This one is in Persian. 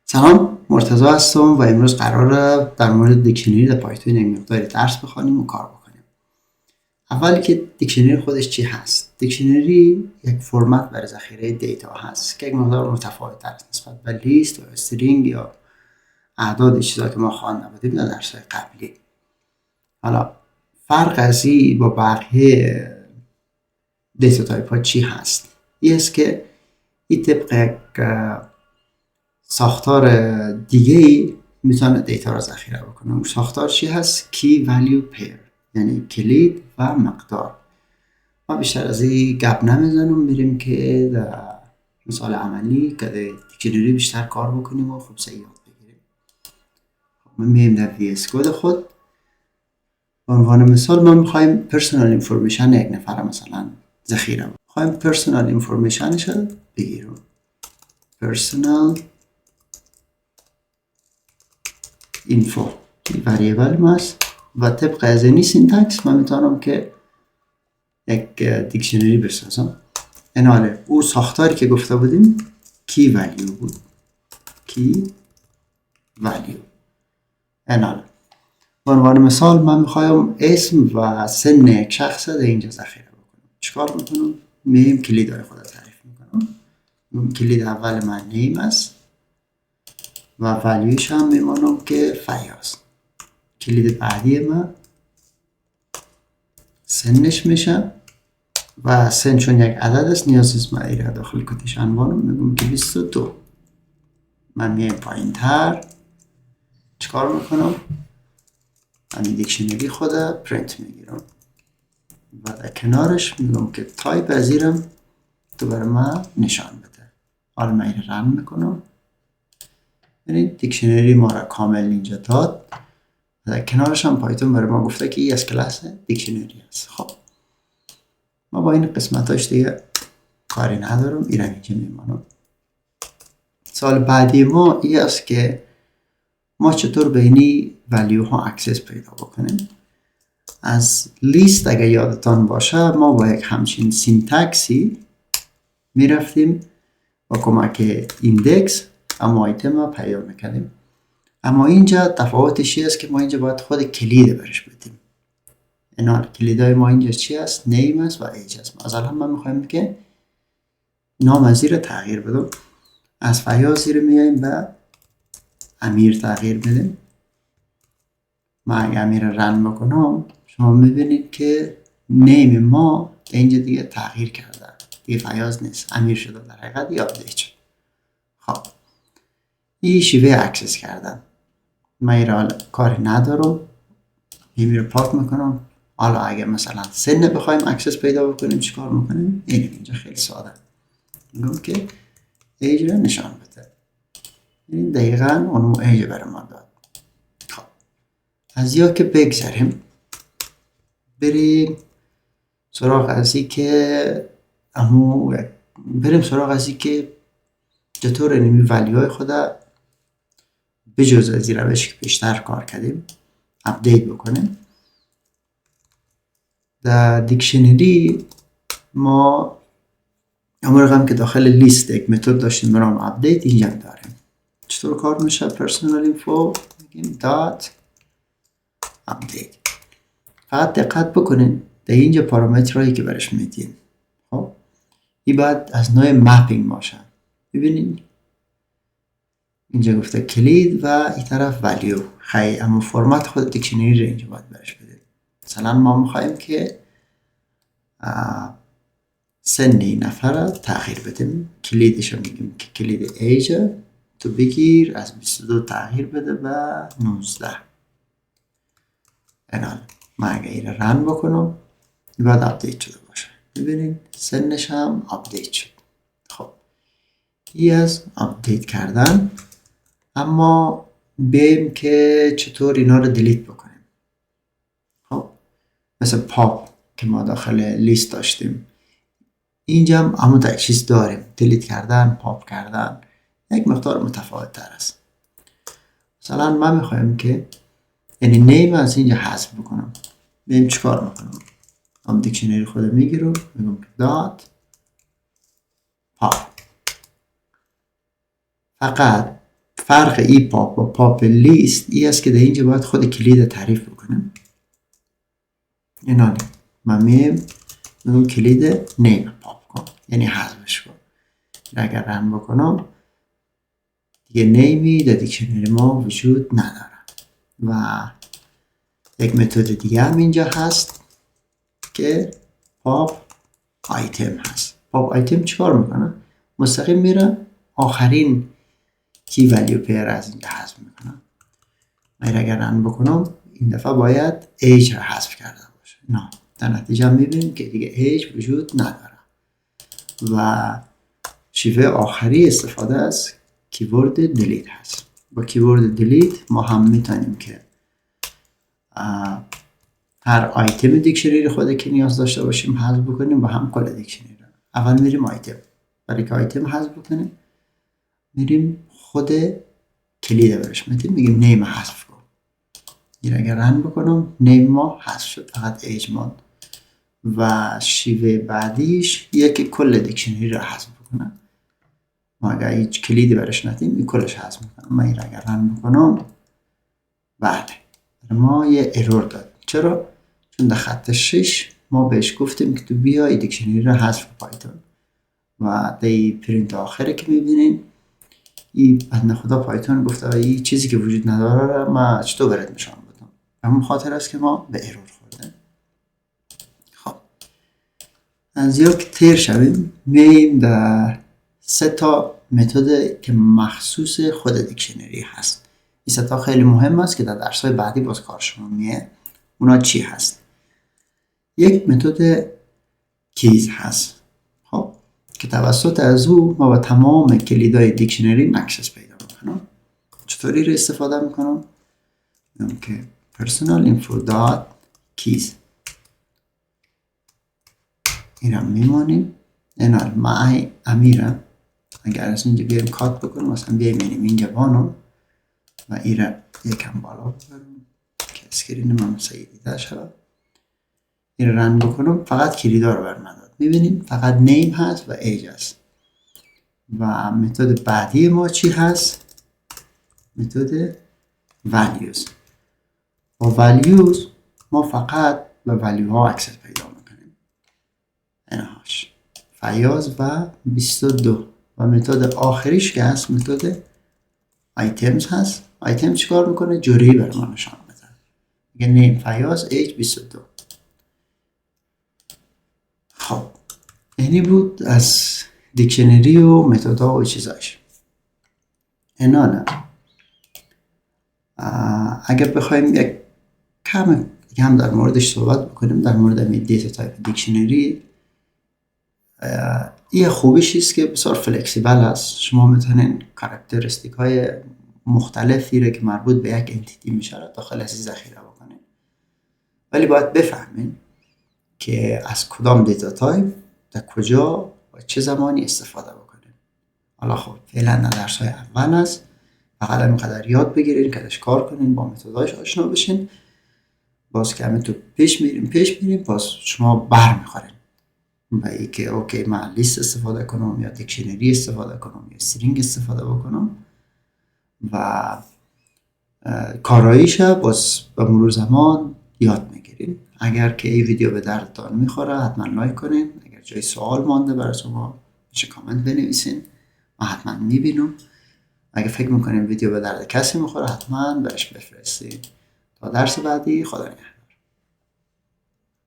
سلام، مرتضی هستم و امروز قراره در مورد دیکشنری در پایتون یک مقداری درس بخوانیم و کار بکنیم. اول که دیکشنری خودش چی هست؟ دیکشنری یک فرمت برای ذخیره دیتا هست که یک مقدار متفاوت تر است نسبت به لیست یا استرینگ یا اعداد چیزا که ما خوانده بودیم در درس‌های قبلی. حالا فرق از این با بقیه دیتا تایپ ها چی هست؟ این است که این طبق یک ساختار دیگه ای میتونه دیتا را ذخیره بکنه. اون ساختار چی هست؟ کی ولیو پیر، یعنی کلید و مقدار. ما بیشتر از این گپ نمیزنم، میریم که در مثال عملی که در دیکشنری بیشتر کار بکنیم و خوب یاد بگیریم. ما میریم در VS کد خود. به عنوان مثال ما میخوایم پرسونال اینفورمیشن یک نفر مثلا ذخیره بکنیم. میخوایم پرسونال اینفورمیشنش رو بگیریم. پرسونال اینفو وریبل ماست و طبق از اینی سینتکس من میتونم که یک دیکشنری بسازم. اناله او ساختاری که گفته بودیم کی ولیو بود. کی ولیو اناله به عنوان مثال من میخوایم اسم و سن یک شخص در اینجا ذخیره بکنم. چیکار میکنم؟ میم کلیدهای خود تعریف میکنم. کلید اول من نیم است و ولیوش هم میمانم که فیاض. کلید بعدی من سنش میشه و سن چون یک عدد است نیاز است من ایره داخل کتش انوانم میگم که 22. من میایم پایین تر چیکار میکنم؟ همین دیکشنری خود پرینت میگیرم و در کنارش میگم که تایپ ازیرم تو برای من نشان بده. حالا من ایره رن میکنم. یعنی دیکشنری ما را کامل اینجا داد. در کنارش هم پایتون برای ما گفته که ای از کلاس دیکشنری است. خب ما با این قسمتاش دیگه کاری ندارم، ایران اینجا میمانم. سال بعدی ما ای است که ما چطور به اینی ولیو ها اکسس پیدا بکنیم. از لیست اگه یادتان باشه ما با یک همچین سینتکسی میرفتیم با کمک ایندکس اما آیتم رو پیدا میکنیم. اما اینجا تفاوتش است که ما اینجا باید خود کلید برش بدیم. اینا کلیدهای ما اینجا چی است؟ نیم است و ایج است. مثلا من میخوایم که نام از زیر تغییر بدم. از فیاض زیر میاییم به امیر تغییر بدیم. من اگه امیر رن بکنم شما میبینید که نیم ما اینجا دیگه تغییر کرده، دیگه فیاض نیست، امیر شده در حقیقت یا آپدیت شد. خب این شیوه اکسس کردن. من ایره کاری ندارم، این رو پاک میکنم. حالا اگه مثلا سن بخوایم اکسس پیدا بکنیم چیکار میکنیم؟ اینجا خیلی ساده میگم که ایج رو نشان بده. این دقیقا اونو ایج برای ما داد. خب از یا که بگذاریم بریم سراغ ازی که چطور اینمی ولیوهای خود بجز از این روشی که پیشتر کار کردیم اپدیت بکنیم. در دیکشنری ما امرقم که داخل لیست یک متد داشتیم به نام اپدیت اینجا داریم. چطور کار میشه؟ پرسونال اینفو میگیم دات اپدیت. فقط دقت بکنین در اینجا پارامترهایی که برش میدین خب این باید از نوع مپینگ باشه. ببینین اینجا گفته کلید و این طرف ولیو. خیلی اما فرمت خود دیکشنری رو اینجا باید برش بدیم. مثلا ما میخواییم که سن این نفر تغییر بدیم. کلیدش رو میگیم که کلید ایج تو بگیر از 22 تغییر بده به 19. انال من اگه این رن بکنم این باید اپدیت شده باشه. ببینید سنش هم اپدیت شد. خب این از اپدیت کردن. اما بیم که چطور اینا رو دیلیت بکنیم. خب مثل پاپ که ما داخل لیست داشتیم اینجا هم همون تا یک چیز داریم. دیلیت کردن، پاپ کردن یک مقدار متفاوت تر است. مثلا من میخوایم که یعنی نیم از اینجا حذف بکنم. بیم چیکار میکنم؟ هم دیکشنری خود میگیرم میگم که دات پاپ. فقط فرق ای پاپ با پاپ لیست ای است که در اینجا باید خود کلید تعریف بکنم. اینا من میگم کلید نیم پاپ کن، یعنی حذفش کن. اگر رن بکنم دیگه نیمی در دیکشنری ما وجود نداره. و یک متد دیگه هم اینجا هست که پاپ آیتم هست. پاپ آیتم چیکار میکنه؟ مستقیم میره آخرین کی ولیو پیر از اینجا حذف میکنه. من اگر رن بکنم این دفعه باید ایج را حذف کرده باشه. نه، در نتیجه میبینیم که دیگه ایج وجود نداره. و شیوه آخری استفاده از کیورد دیلیت هست. با کیورد دیلیت ما هم میتونیم که هر آیتم دیکشنری خود که نیاز داشته باشیم حذف بکنیم و هم کل دیکشنری رو. اول میریم آیتم، برای که آیتم حذف بکنیم میریم خود کلید برش میگیم نیم حذف کن. این اگر رن بکنم نیم ما حذف شد، فقط ایج ماند. و شیوه بعدیش یکی کل دیکشنری رو حذف بکنه. ما اگر هیچ کلیدی برش ندیم این کلش حذف میکنم. من این اگر رن بکنم بله ما یه ارور داد. چرا؟ چون در خط 6 ما بهش گفتیم که تو بیای دیکشنری رو حذف پایتون و در پرینت آخره که میبینین این بنده خدا پایتون گفته این چیزی که وجود نداره ما چطور برات نشان بدم. همون خاطر است که ما به ارور خوردیم. خب از زیاد که تیر شویم مییم در 3 تا متد که مخصوص خود دیکشنری هست. این 3 تا خیلی مهم است که در درس‌های بعدی باز کار شما میه. اونا چی هست؟ یک متد کیز هست. خب که توسط از او ما با تمام کلیدهای دیکشنری اکسس پیدا میکنم. چطوری رو استفاده میکنم؟ میگم که personal info dot keys این هم میمانیم. اینا معی امیرم اگر از اینجا بیایم کات بکنم مثلا بیایم اینجا بانم و این را یکم بالا ببرم که اسکرین من سعی دیده شد. این رن بکنم فقط کلیدها رو بر من داد. میبینیم فقط نیم هست و ایج هست. و متد بعدی ما چی هست؟ متد values. با values ما فقط به value ها اکسس پیدا میکنیم. اینهاش فیاض و 22. و متد آخریش که هست متد items هست. items چیکار میکنه؟ جوری بر ما نشان میده. میگه نیم فیاض ایج 22. خب اینی بود از دیکشنری و متدها و چیزاش. اینا نه اگر بخوایم یک کم هم در موردش صحبت بکنیم در مورد دیتا تایپ دیکشنری، این خوبیش است که بسیار فلکسیبل است. شما میتونین کاراکتریستیک های مختلفی را که مربوط به یک انتیتی میشه داخل از ذخیره بکنین. ولی باید بفهمین که از کدام دیتا تایپ در کجا و چه زمانی استفاده بکنین. حالا خب فعلا در درس های اول است، فقط اینقدر یاد بگیرین که ازش کار کنین، با متداش آشنا بشین. باز که همین تو پیش میریم باز شما بر میخورین و ای که اوکی من لیست استفاده کنم یا دیکشنری استفاده کنم یا استرینگ استفاده بکنم و کاراییش باز به مرور زمان یاد میگیریم. اگر که این ویدیو به دردتان میخوره حتما لایک کنین. اگر جای سوال مانده برای شما میشه کامنت بنویسین، من حتما میبینم. اگر فکر میکنین ویدیو به درد کسی میخوره حتما برش بفرستین. تا درس بعدی خدا نگهدار.